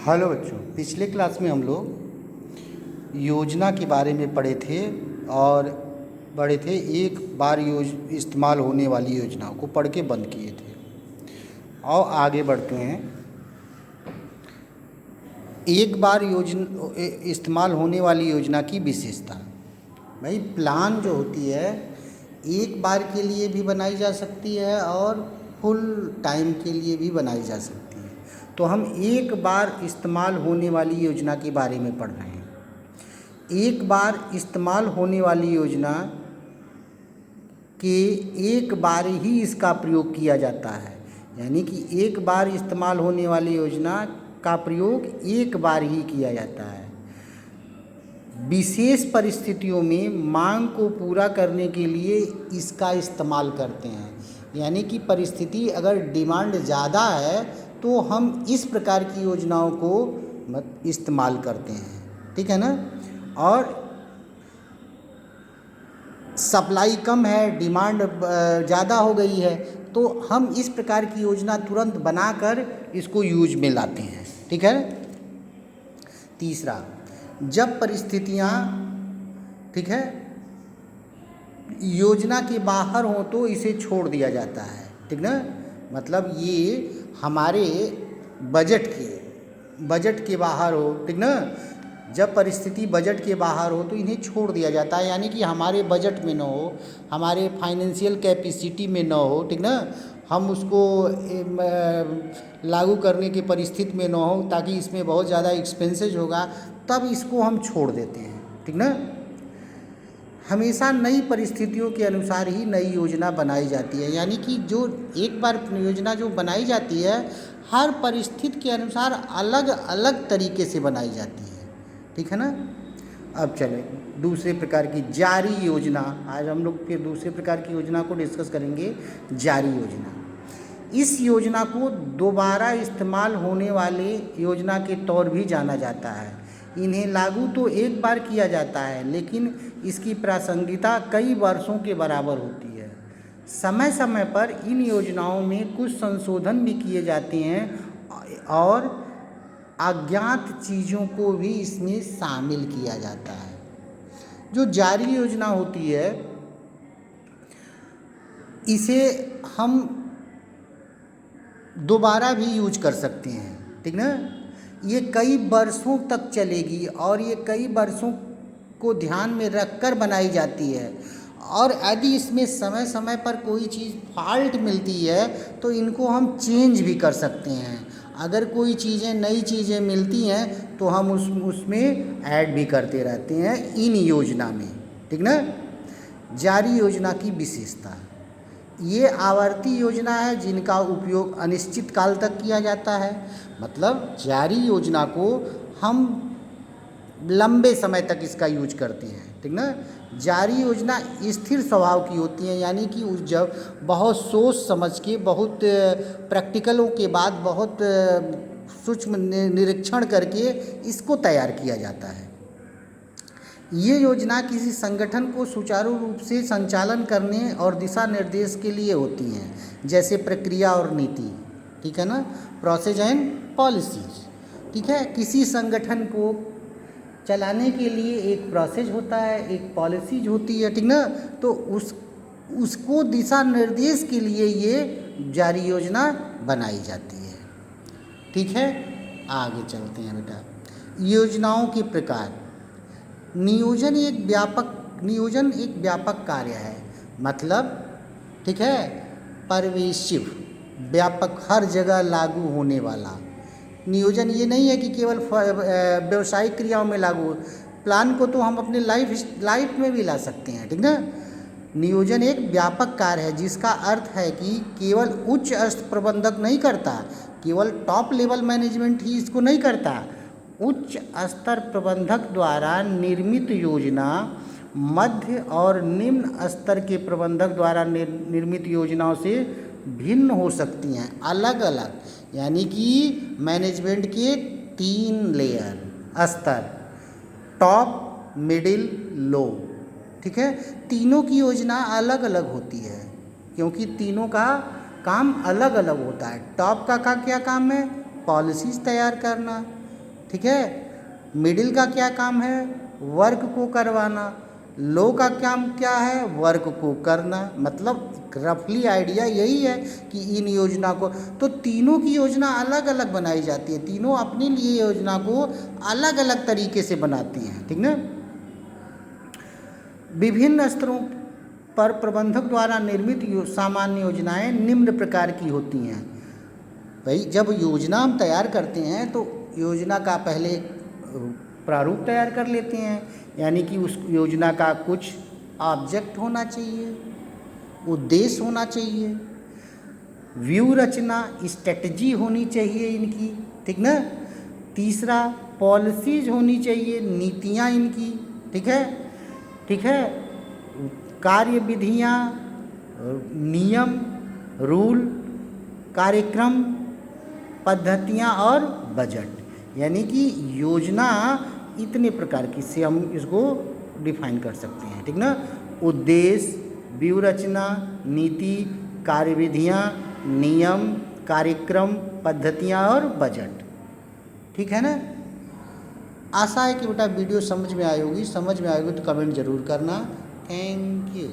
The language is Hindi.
हेलो बच्चों, पिछले क्लास में हम लोग योजना के बारे में पढ़े थे एक बार इस्तेमाल होने वाली योजनाओं को पढ़ के बंद किए थे। और आगे बढ़ते हैं। एक बार इस्तेमाल होने वाली योजना की विशेषता। भाई, प्लान जो होती है एक बार के लिए भी बनाई जा सकती है और फुल टाइम के लिए भी बनाई जा सकती है। तो हम एक बार इस्तेमाल होने वाली योजना के बारे में पढ़ रहे हैं। एक बार इस्तेमाल होने वाली योजना के एक बार ही इसका प्रयोग किया जाता है, यानी कि एक बार इस्तेमाल होने वाली योजना का प्रयोग एक बार ही किया जाता है। विशेष परिस्थितियों में मांग को पूरा करने के लिए इसका इस्तेमाल करते हैं, यानी कि परिस्थिति अगर डिमांड ज़्यादा है तो हम इस प्रकार की योजनाओं को इस्तेमाल करते हैं, ठीक है ना। और सप्लाई कम है, डिमांड ज़्यादा हो गई है, तो हम इस प्रकार की योजना तुरंत बनाकर इसको यूज में लाते हैं, ठीक है। तीसरा, जब परिस्थितियाँ, ठीक है, योजना के बाहर हो तो इसे छोड़ दिया जाता है, ठीक ना। मतलब ये हमारे बजट के बाहर हो, ठीक ना। जब परिस्थिति बजट के बाहर हो तो इन्हें छोड़ दिया जाता है, यानी कि हमारे बजट में न हो, हमारे फाइनेंशियल कैपेसिटी में न हो, ठीक ना। हम उसको लागू करने की परिस्थिति में न हो, ताकि इसमें बहुत ज़्यादा एक्सपेंसेस होगा, तब इसको हम छोड़ देते हैं, ठीक ना। हमेशा नई परिस्थितियों के अनुसार ही नई योजना बनाई जाती है, यानी कि जो एक बार योजना जो बनाई जाती है हर परिस्थिति के अनुसार अलग अलग तरीके से बनाई जाती है, ठीक है ना। अब चलें दूसरे प्रकार की जारी योजना। आज हम लोग के दूसरे प्रकार की योजना को डिस्कस करेंगे, जारी योजना। इस योजना को दोबारा इस्तेमाल होने वाले योजना के तौर भी जाना जाता है। इन्हें लागू तो एक बार किया जाता है, लेकिन इसकी प्रासंगिकता कई वर्षों के बराबर होती है। समय समय पर इन योजनाओं में कुछ संशोधन भी किए जाते हैं और अज्ञात चीज़ों को भी इसमें शामिल किया जाता है। जो जारी योजना होती है इसे हम दोबारा भी यूज कर सकते हैं, ठीक ना। ये कई वर्षों तक चलेगी और ये कई वर्षों को ध्यान में रखकर बनाई जाती है। और यदि इसमें समय समय पर कोई चीज़ फॉल्ट मिलती है तो इनको हम चेंज भी कर सकते हैं। अगर कोई चीज़ें नई चीज़ें मिलती हैं तो हम उसमें ऐड भी करते रहते हैं इन योजना में, ठीक ना। जारी योजना की विशेषता। ये आवर्ती योजना है जिनका उपयोग अनिश्चित काल तक किया जाता है। मतलब जारी योजना को हम लंबे समय तक इसका यूज करते हैं, ठीक ना। जारी योजना स्थिर स्वभाव की होती है, यानी कि जब बहुत सोच समझ के, बहुत प्रैक्टिकलों के बाद, बहुत सूक्ष्म निरीक्षण करके इसको तैयार किया जाता है। ये योजना किसी संगठन को सुचारू रूप से संचालन करने और दिशा निर्देश के लिए होती हैं, जैसे प्रक्रिया और नीति, ठीक है ना, प्रोसेस एंड पॉलिसीज, ठीक है। किसी संगठन को चलाने के लिए एक प्रोसेस होता है, एक पॉलिसीज होती है, ठीक ना। तो उसको दिशा निर्देश के लिए ये जारी योजना बनाई जाती है, ठीक है। आगे चलते हैं बेटा। योजनाओं के प्रकार। नियोजन एक व्यापक कार्य है, मतलब, ठीक है, परवेशिव, व्यापक, हर जगह लागू होने वाला। नियोजन ये नहीं है कि केवल व्यवसायिक क्रियाओं में लागू। प्लान को तो हम अपने लाइफ में भी ला सकते हैं, ठीक ना। नियोजन एक व्यापक कार्य है जिसका अर्थ है कि केवल उच्च स्तर प्रबंधक नहीं करता, केवल टॉप लेवल मैनेजमेंट ही इसको नहीं करता। उच्च स्तर प्रबंधक द्वारा निर्मित योजना मध्य और निम्न स्तर के प्रबंधक द्वारा निर्मित योजनाओं से भिन्न हो सकती हैं, अलग अलग। यानी कि मैनेजमेंट के 3 लेयर, स्तर, टॉप, मिडिल, लो, ठीक है। तीनों की योजना अलग अलग होती है, क्योंकि तीनों का काम अलग अलग होता है। टॉप का क्या काम है? पॉलिसीज़ तैयार करना, ठीक है। मिडिल का क्या काम है? वर्क को करवाना। लो का काम क्या है? वर्क को करना। मतलब रफली आइडिया यही है कि इन योजना को, तो तीनों की योजना अलग अलग बनाई जाती है, तीनों अपने लिए योजना को अलग अलग तरीके से बनाती हैं, ठीक ना। विभिन्न स्तरों पर प्रबंधक द्वारा निर्मित सामान्य योजनाएं निम्न प्रकार की होती हैं। भाई जब योजना हम तैयार करते हैं तो योजना का पहले प्रारूप तैयार कर लेते हैं, यानी कि उस योजना का कुछ ऑब्जेक्ट होना चाहिए, उद्देश्य होना चाहिए, व्यू रचना, स्ट्रेटजी होनी चाहिए इनकी, ठीक ना। तीसरा पॉलिसीज होनी चाहिए, नीतियाँ इनकी, ठीक है, ठीक है। कार्य विधियाँ, नियम, रूल, कार्यक्रम, पद्धतियाँ और बजट, यानी कि योजना इतने प्रकार की से हम इसको डिफाइन कर सकते हैं, ठीक ना। उद्देश्य, व्यू रचना, नीति, कार्यविधियाँ, नियम, कार्यक्रम, पद्धतियाँ और बजट, ठीक है ना। आशा है कि बेटा वीडियो समझ में आई होगी, समझ में आएगी तो कमेंट ज़रूर करना। Thank you.